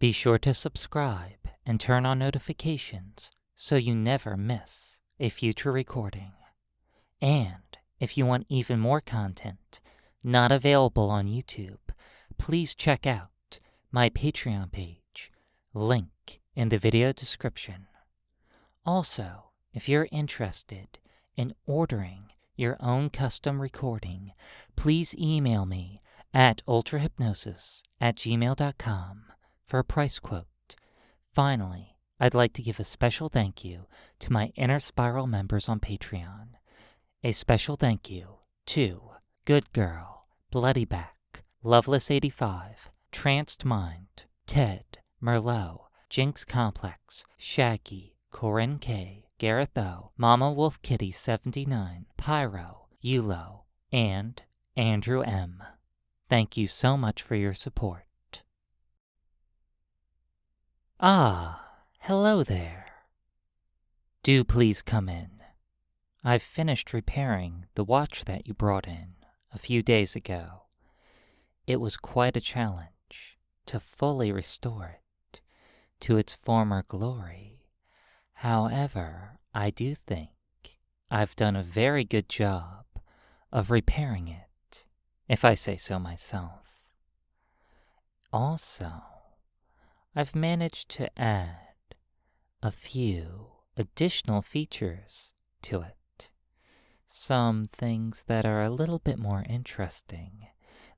Be sure to subscribe and turn on notifications so you never miss a future recording. And if you want even more content not available on YouTube, please check out my Patreon page, link in the video description. Also, if you're interested in ordering your own custom recording, please email me at ultrahypnosis@gmail.com for a price quote. Finally, I'd like to give a special thank you to my Inner Spiral members on Patreon. A special thank you to Good Girl, Bloody Back, Loveless85, Tranced Mind, Ted, Merlot, Jinx Complex, Shaggy, Corinne K, Gareth O, Mama Wolf Kitty 79, Pyro, Yulo, and Andrew M. Thank you so much for your support. Ah, hello there. Do please come in. I've finished repairing the watch that you brought in a few days ago. It was quite a challenge to fully restore it to its former glory. However, I do think I've done a very good job of repairing it, if I say so myself. Also, I've managed to add a few additional features to it. Some things that are a little bit more interesting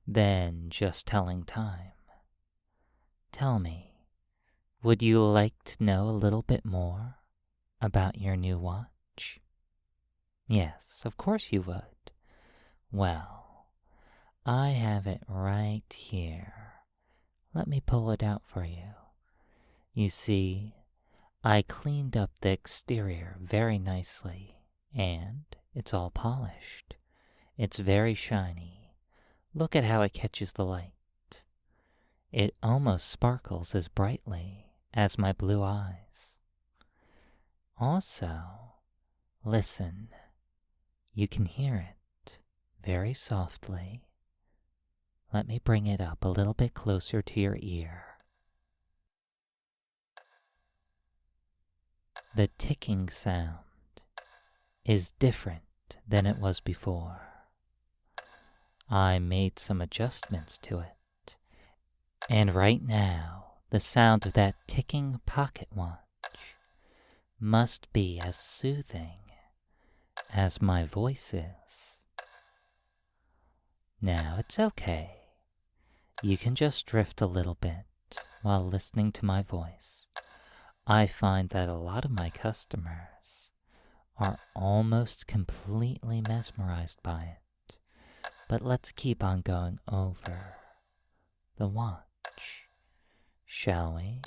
than just telling time. Tell me, would you like to know a little bit more about your new watch? Yes, of course you would. Well, I have it right here. Let me pull it out for you. You see, I cleaned up the exterior very nicely, and it's all polished. It's very shiny. Look at how it catches the light. It almost sparkles as brightly as my blue eyes. Also, listen. You can hear it very softly. Let me bring it up a little bit closer to your ear. The ticking sound is different than it was before. I made some adjustments to it, and right now the sound of that ticking pocket watch must be as soothing as my voice is. Now it's okay. You can just drift a little bit while listening to my voice. I find that a lot of my customers are almost completely mesmerized by it. But let's keep on going over the watch, shall we?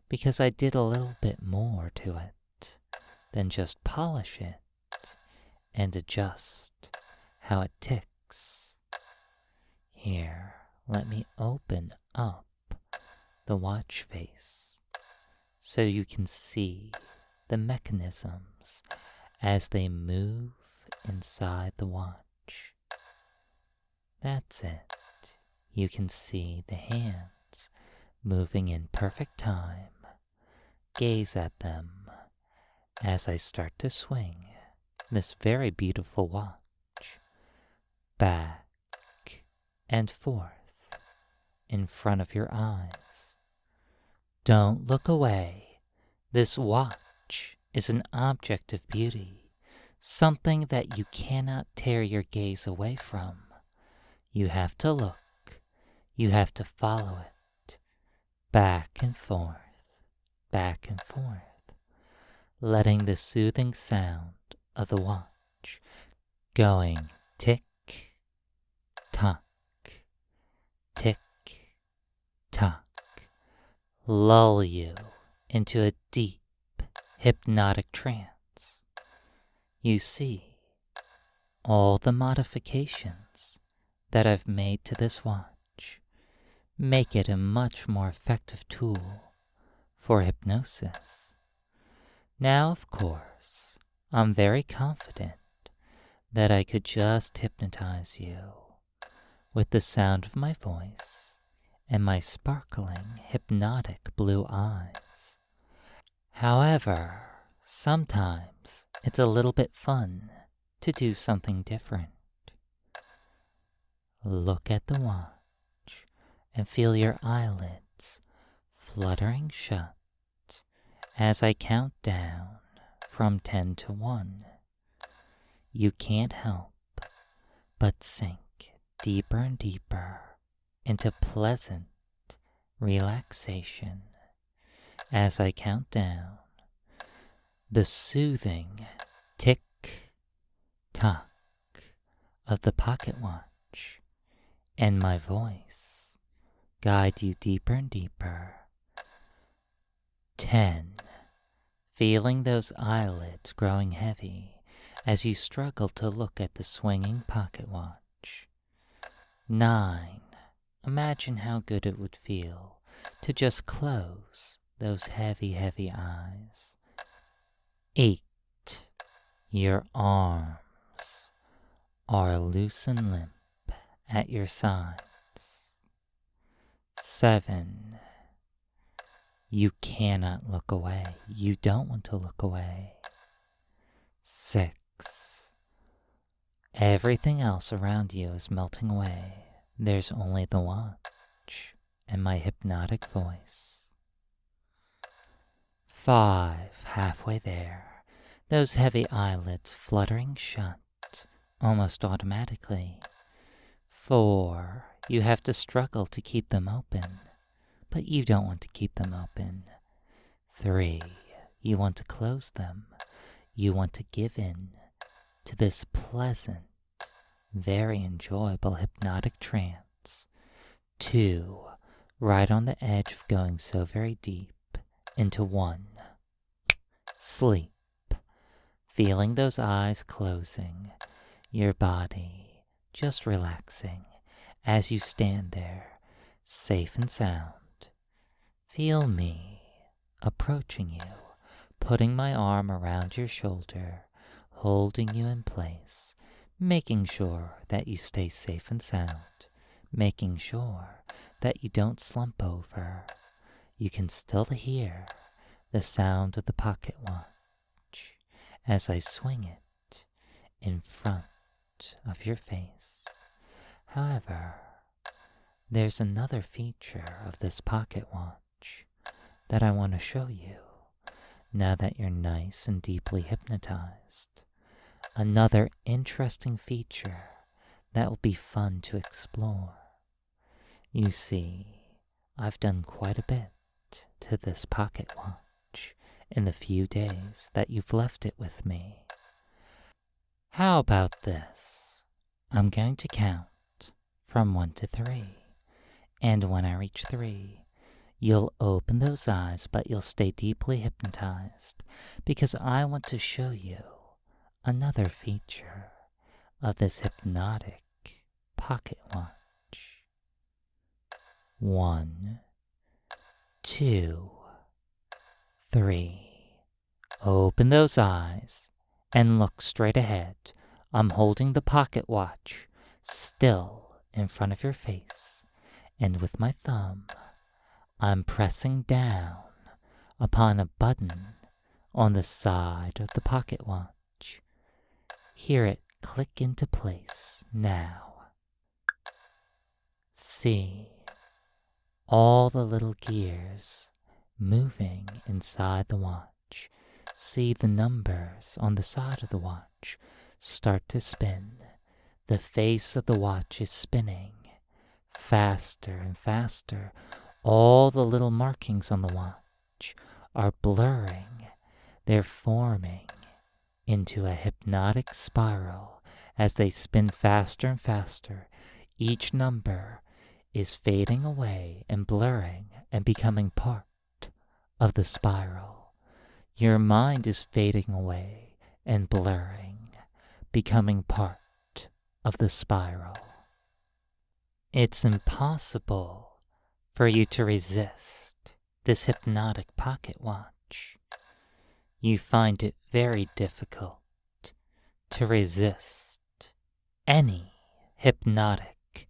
Because I did a little bit more to it than just polish it and adjust how it ticks. Here, let me open up the watch face so you can see the mechanisms as they move inside the watch. That's it. You can see the hands moving in perfect time. Gaze at them as I start to swing this very beautiful watch back and forth in front of your eyes. Don't look away. This watch is an object of beauty, something that you cannot tear your gaze away from. You have to look. You have to follow it. Back and forth, letting the soothing sound of the watch going tick, tock, tick, tock, lull you into a deep hypnotic trance. You see, all the modifications that I've made to this watch make it a much more effective tool for hypnosis. Now, of course, I'm very confident that I could just hypnotize you with the sound of my voice and my sparkling, hypnotic blue eyes. However, sometimes it's a little bit fun to do something different. Look at the watch and feel your eyelids fluttering shut as I count down from 10 to 1. You can't help but sink deeper and deeper into pleasant relaxation as I count down. The soothing tick-tock of the pocket watch and my voice guide you deeper and deeper. 10. Feeling those eyelids growing heavy as you struggle to look at the swinging pocket watch. 9. Imagine how good it would feel to just close those heavy, heavy eyes. 8. Your arms are loose and limp at your sides. 7. You cannot look away. You don't want to look away. 6. Everything else around you is melting away. There's only the watch and my hypnotic voice. 5. Halfway there, those heavy eyelids fluttering shut almost automatically. 4. You have to struggle to keep them open, but you don't want to keep them open. 3. You want to close them. You want to give in to this pleasant, very enjoyable hypnotic trance. 2. Right on the edge of going so very deep into 1. Sleep. Feeling those eyes closing, your body just relaxing as you stand there, safe and sound. Feel me approaching you, putting my arm around your shoulder, holding you in place, making sure that you stay safe and sound, making sure that you don't slump over. You can still hear the sound of the pocket watch as I swing it in front of your face. However, there's another feature of this pocket watch that I want to show you now that you're nice and deeply hypnotized. Another interesting feature that will be fun to explore. You see, I've done quite a bit to this pocket watch in the few days that you've left it with me. How about this? I'm going to count from 1 to 3, and when I reach 3, you'll open those eyes, but you'll stay deeply hypnotized, because I want to show you another feature of this hypnotic pocket watch. 1, 2, 3. Open those eyes and look straight ahead. I'm holding the pocket watch still in front of your face, and with my thumb, I'm pressing down upon a button on the side of the pocket watch. Hear it click into place now. See all the little gears moving inside the watch. See the numbers on the side of the watch start to spin. The face of the watch is spinning faster and faster. All the little markings on the watch are blurring. They're forming into a hypnotic spiral as they spin faster and faster. Each number is fading away and blurring and becoming part of the spiral. Your mind is fading away and blurring, becoming part of the spiral. It's impossible for you to resist this hypnotic pocket watch. You find it very difficult to resist any hypnotic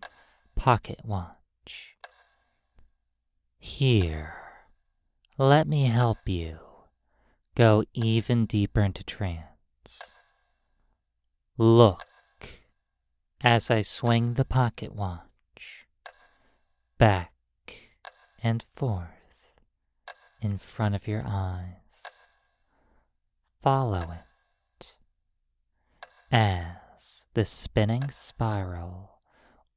pocket watch. Here, let me help you go even deeper into trance. Look as I swing the pocket watch back and forth in front of your eyes. Follow it as the spinning spiral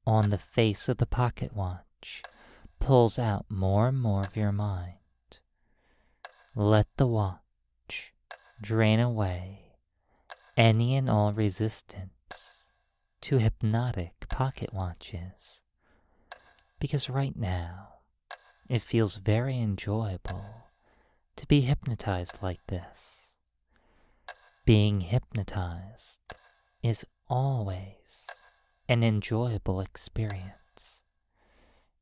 on the face of the pocket watch pulls out more and more of your mind. Let the watch drain away any and all resistance to hypnotic pocket watches, because right now it feels very enjoyable to be hypnotized like this. Being hypnotized is always an enjoyable experience.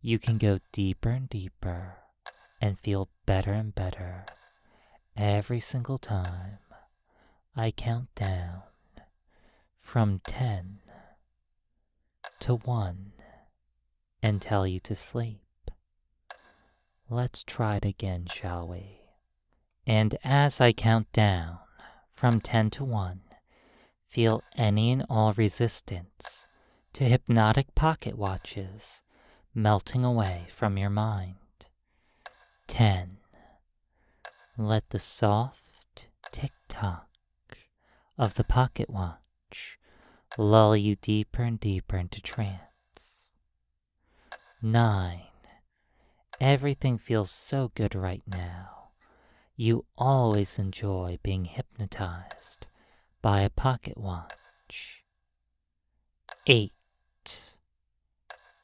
You can go deeper and deeper and feel better and better every single time I count down from 10 to 1 and tell you to sleep. Let's try it again, shall we? And as I count down from 10 to 1, feel any and all resistance to hypnotic pocket watches melting away from your mind. 10. Let the soft tick-tock of the pocket watch lull you deeper and deeper into trance. 9. Everything feels so good right now. You always enjoy being hypnotized by a pocket watch. 8.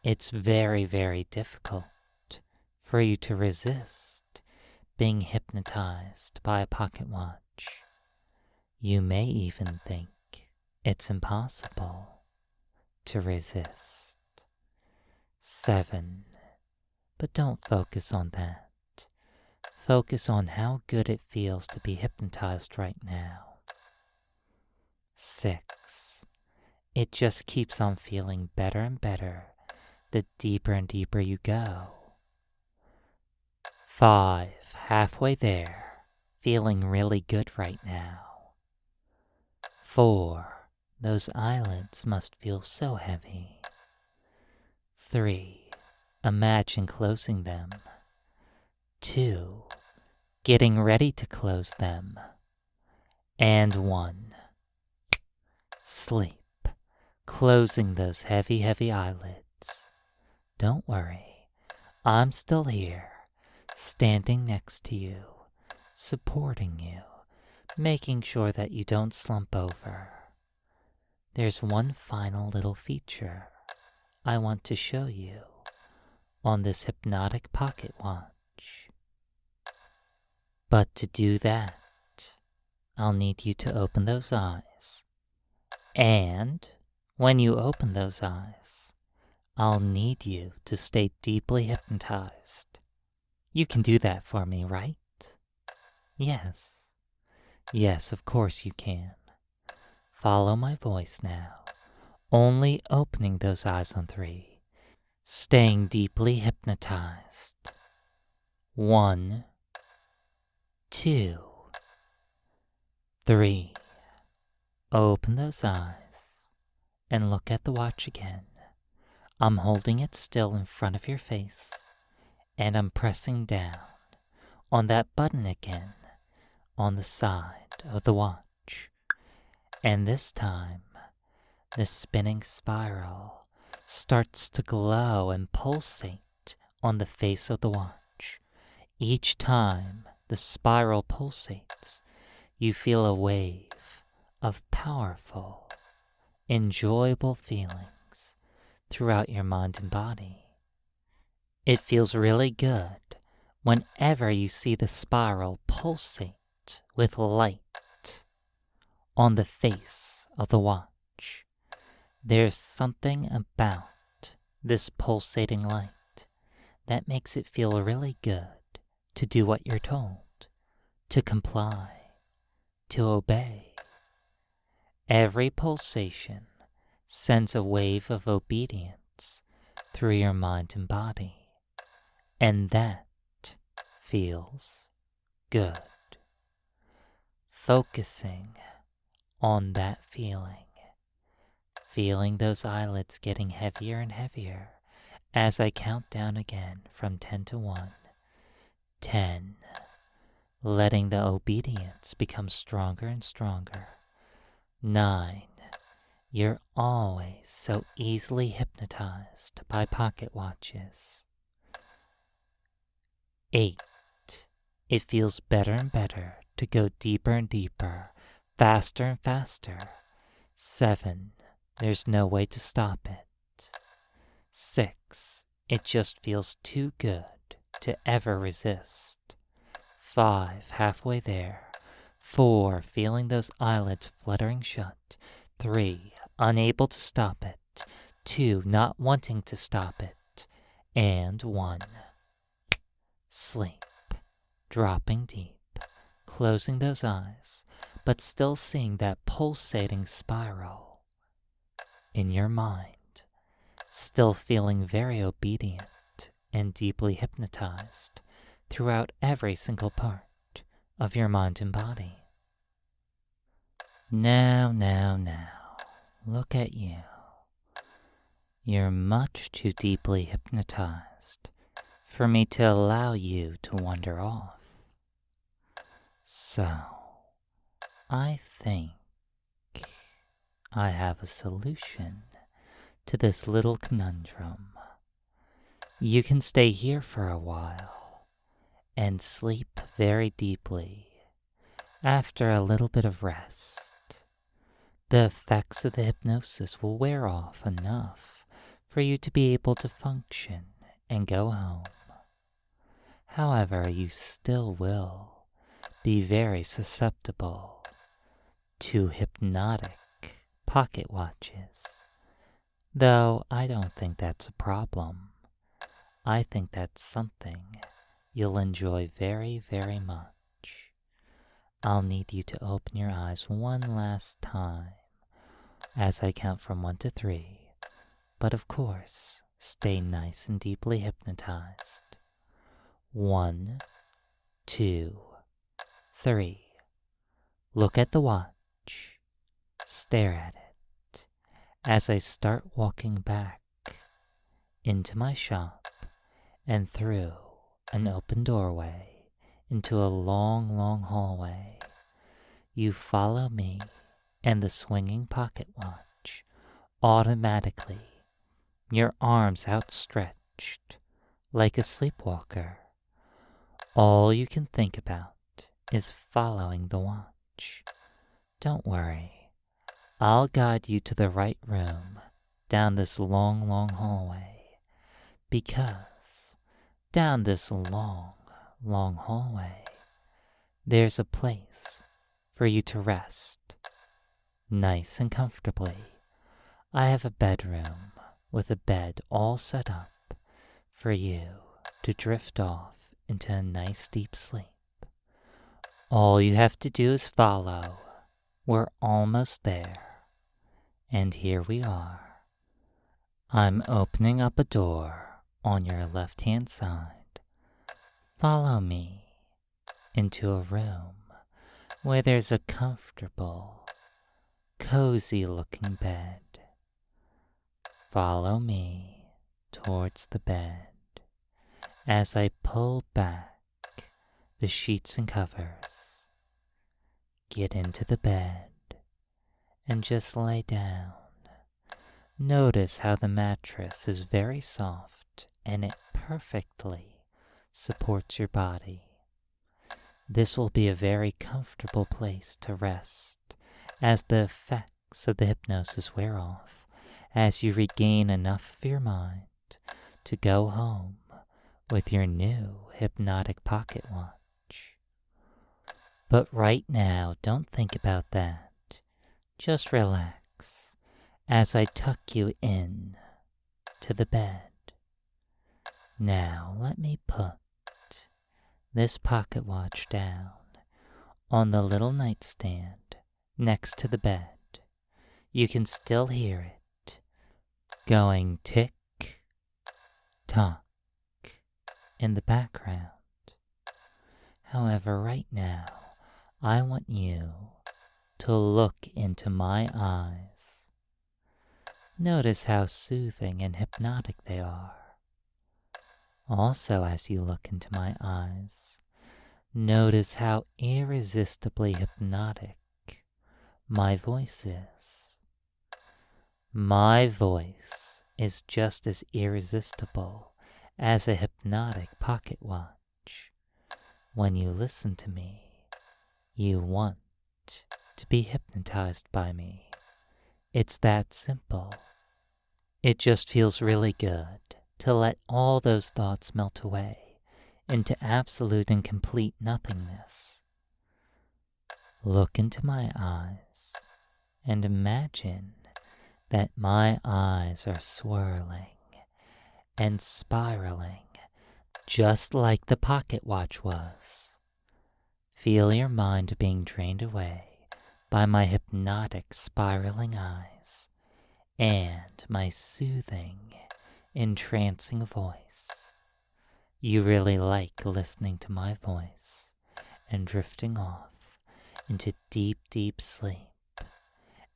It's very, very difficult for you to resist being hypnotized by a pocket watch. You may even think it's impossible to resist. 7. But don't focus on that. Focus on how good it feels to be hypnotized right now. 6. It just keeps on feeling better and better the deeper and deeper you go. 5. Halfway there, feeling really good right now. 4. Those eyelids must feel so heavy. 3. Imagine closing them. 2. Getting ready to close them. And 1. Sleep, closing those heavy, heavy eyelids. Don't worry, I'm still here, standing next to you, supporting you, making sure that you don't slump over. There's one final little feature I want to show you on this hypnotic pocket watch. But to do that, I'll need you to open those eyes. And when you open those eyes, I'll need you to stay deeply hypnotized. You can do that for me, right? Yes. Yes, of course you can. Follow my voice now, only opening those eyes on 3, staying deeply hypnotized. 1, 2, 3. Open those eyes and look at the watch again. I'm holding it still in front of your face, and I'm pressing down on that button again on the side of the watch. And this time, the spinning spiral starts to glow and pulsate on the face of the watch. Each time the spiral pulsates, you feel a wave of powerful, enjoyable feelings throughout your mind and body. It feels really good whenever you see the spiral pulsate with light on the face of the watch. There's something about this pulsating light that makes it feel really good to do what you're told, to comply, to obey. Every pulsation sends a wave of obedience through your mind and body, and that feels good. Focusing on that feeling, feeling those eyelids getting heavier and heavier as I count down again from 10 to 1. 10. Letting the obedience become stronger and stronger. 9. You're always so easily hypnotized by pocket watches. 8. It feels better and better to go deeper and deeper, faster and faster. 7. There's no way to stop it. 6. It just feels too good to ever resist. 5. Halfway there. 4. Feeling those eyelids fluttering shut. 3. Unable to stop it. 2. Not wanting to stop it. And 1. Sleep. Dropping deep. Closing those eyes, but still seeing that pulsating spiral in your mind. Still feeling very obedient and deeply hypnotized throughout every single part of your mind and body. Now, look at you. You're much too deeply hypnotized for me to allow you to wander off. So, I think I have a solution to this little conundrum. You can stay here for a while and sleep very deeply after a little bit of rest. The effects of the hypnosis will wear off enough for you to be able to function and go home. However, you still will be very susceptible to hypnotic pocket watches, though I don't think that's a problem. I think that's something you'll enjoy very, very much. I'll need you to open your eyes one last time as I count from 1 to 3, but of course, stay nice and deeply hypnotized. 1, 2, 3. Look at the watch. Stare at it as I start walking back into my shop and through an open doorway into a long, long hallway. You follow me and the swinging pocket watch automatically, your arms outstretched like a sleepwalker. All you can think about is following the watch. Don't worry, I'll guide you to the right room down this long, long hallway, because down this long, long hallway, there's a place for you to rest, nice and comfortably. I have a bedroom with a bed all set up for you to drift off into a nice deep sleep. All you have to do is follow. We're almost there. And here we are. I'm opening up a door on your left-hand side. Follow me into a room where there's a comfortable, cozy-looking bed. Follow me towards the bed as I pull back the sheets and covers. Get into the bed and just lay down. Notice how the mattress is very soft and it perfectly supports your body. This will be a very comfortable place to rest as the effects of the hypnosis wear off, as you regain enough of your mind to go home with your new hypnotic pocket watch. But right now, don't think about that. Just relax as I tuck you in to the bed. Now let me put this pocket watch down on the little nightstand next to the bed. You can still hear it going tick-tock in the background. However, right now, I want you to look into my eyes. Notice how soothing and hypnotic they are. Also, as you look into my eyes, notice how irresistibly hypnotic my voice is. My voice is just as irresistible as a hypnotic pocket watch. When you listen to me, you want to be hypnotized by me. It's that simple. It just feels really good to let all those thoughts melt away into absolute and complete nothingness. Look into my eyes and imagine that my eyes are swirling and spiraling just like the pocket watch was. Feel your mind being drained away by my hypnotic spiraling eyes and my soothing, entrancing voice. You really like listening to my voice and drifting off into deep, deep sleep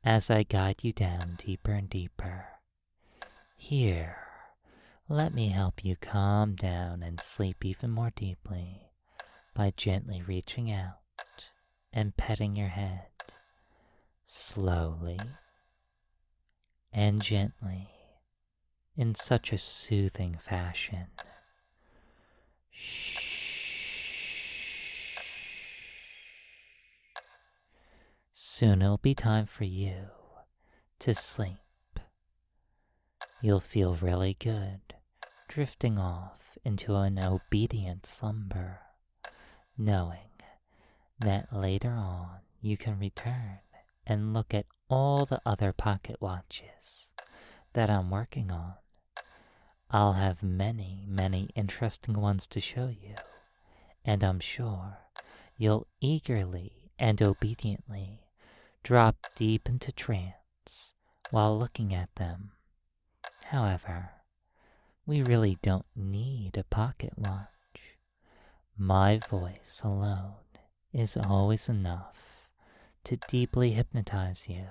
as I guide you down deeper and deeper. Here, let me help you calm down and sleep even more deeply by gently reaching out and petting your head, slowly and gently, in such a soothing fashion. Shh. Soon it'll be time for you to sleep. You'll feel really good, drifting off into an obedient slumber, knowing that later on you can return and look at all the other pocket watches that I'm working on. I'll have many, many interesting ones to show you, and I'm sure you'll eagerly and obediently drop deep into trance while looking at them. However, we really don't need a pocket watch. My voice alone is always enough to deeply hypnotize you.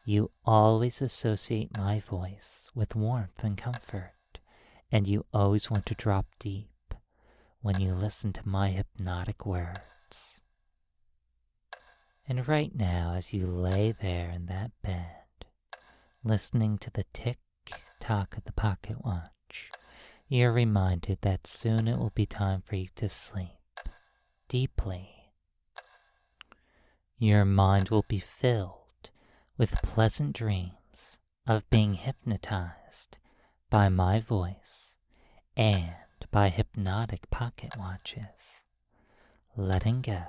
You always associate my voice with warmth and comfort, and you always want to drop deep when you listen to my hypnotic words. And right now, as you lay there in that bed, listening to the tick-tock of the pocket watch, you're reminded that soon it will be time for you to sleep deeply. Your mind will be filled with pleasant dreams of being hypnotized by my voice and by hypnotic pocket watches. Letting go,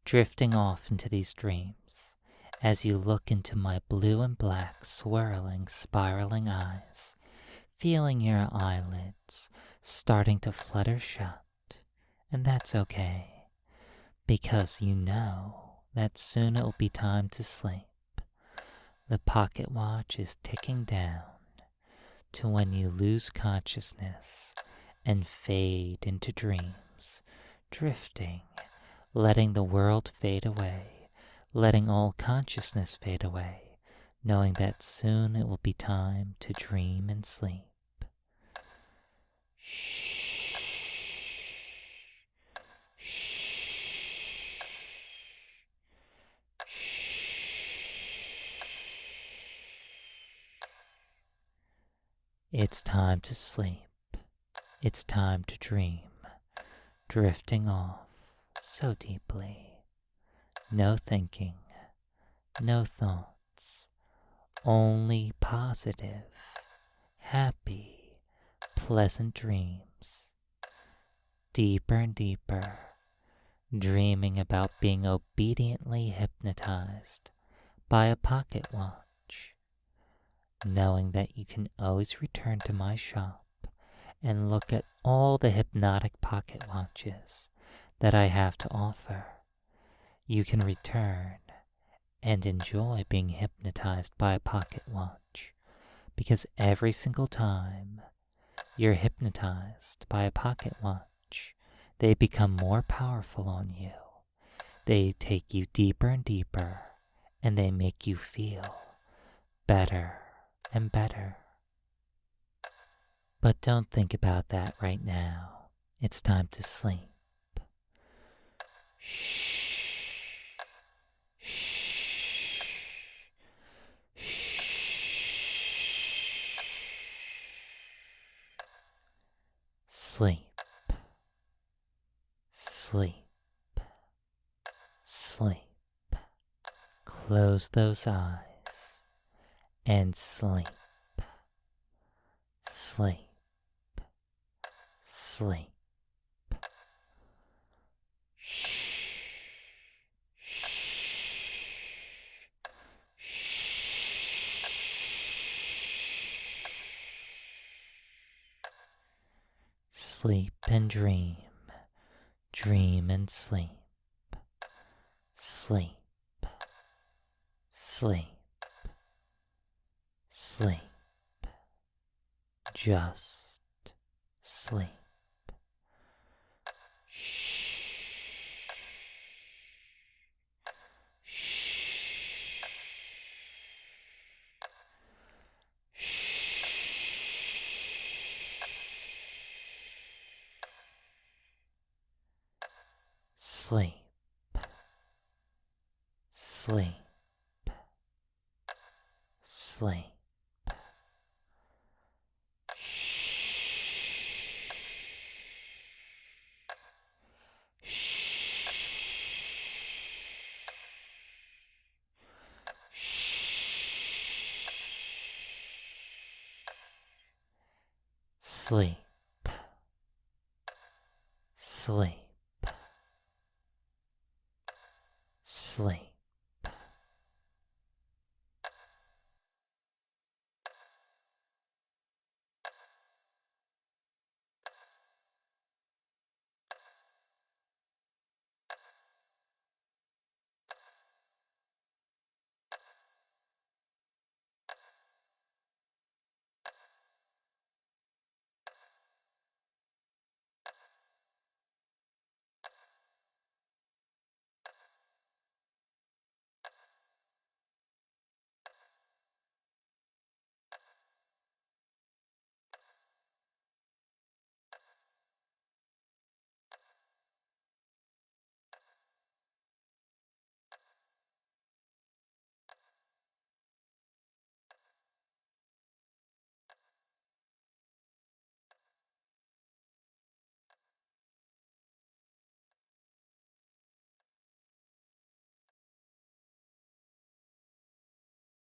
drifting off into these dreams as you look into my blue and black swirling, spiraling eyes, feeling your eyelids starting to flutter shut. And that's okay, because you know that soon it will be time to sleep. The pocket watch is ticking down to when you lose consciousness and fade into dreams, drifting, letting the world fade away, letting all consciousness fade away, knowing that soon it will be time to dream and sleep. Shh. It's time to sleep. It's time to dream, drifting off so deeply. No thinking, no thoughts, only positive, happy, pleasant dreams. Deeper and deeper, dreaming about being obediently hypnotized by a pocket watch, knowing that you can always return to my shop and look at all the hypnotic pocket watches that I have to offer. You can return and enjoy being hypnotized by a pocket watch, because every single time you're hypnotized by a pocket watch, they become more powerful on you. They take you deeper and deeper, and they make you feel better and better. But don't think about that right now. It's time to sleep. Shh. Shh. Shh. Sleep. Sleep. Sleep. Close those eyes and sleep. Sleep. Sleep. Shh. Sleep and dream. Dream and sleep. Sleep. Sleep. Sleep. Just sleep. Shh. Shh. Sleep. Sleep. Sleep. Sleep. Sleep. Sleep.